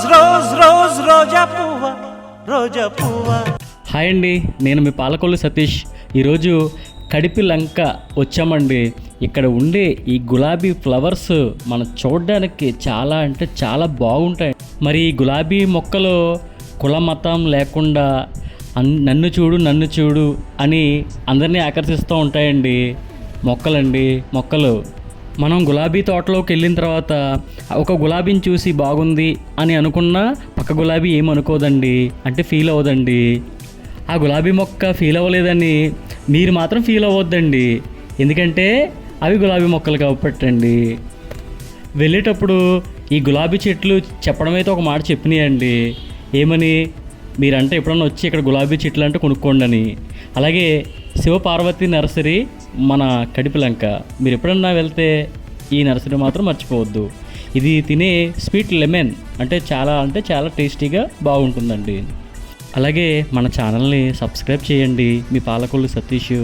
Rose rose rose రోజా పువ్వ రోజా పువ్వ. Hi అండి, నేను మీ పాలకొల్లు సతీష్. ఈరోజు కడిపి లంక వచ్చామండి. ఇక్కడ ఉండే ఈ గులాబీ ఫ్లవర్స్ మనం చూడడానికి చాలా అంటే చాలా బాగుంటాయి. మరి ఈ గులాబీ మొక్కలు కుల మతం లేకుండా నన్ను చూడు అని అందరినీ ఆకర్షిస్తూ ఉంటాయండి. మొక్కలు మనం గులాబీ తోటలోకి వెళ్ళిన తర్వాత ఒక గులాబీని చూసి బాగుంది అని అనుకున్నా పక్క గులాబీ ఏమనుకోదండి, అంటే ఫీల్ అవ్వదండి. ఆ గులాబీ మొక్క ఫీల్ అవ్వలేదని మీరు మాత్రం ఫీల్ అవ్వద్దండి, ఎందుకంటే అవి గులాబీ మొక్కలు కాబట్టండి. వెళ్ళేటప్పుడు ఈ గులాబీ చెట్లు చెప్పడమైతే ఒక మాట చెప్పినాయండి. ఏమని? మీరంటే ఎప్పుడన్నా వచ్చి ఇక్కడ గులాబీ చెట్లు అంటే కొనుక్కోండి అని. అలాగే శివపార్వతి నర్సరీ మన కడిపిలంక, మీరు ఎప్పుడన్నా వెళ్తే ఈ నర్సరీ మాత్రం మర్చిపోవద్దు. ఇది తినే స్వీట్ లెమన్ అంటే చాలా టేస్టీగా బాగుంటుందండి. అలాగే మన ఛానల్ని సబ్స్క్రైబ్ చేయండి. మీ పాలకొల్లు సతీష్.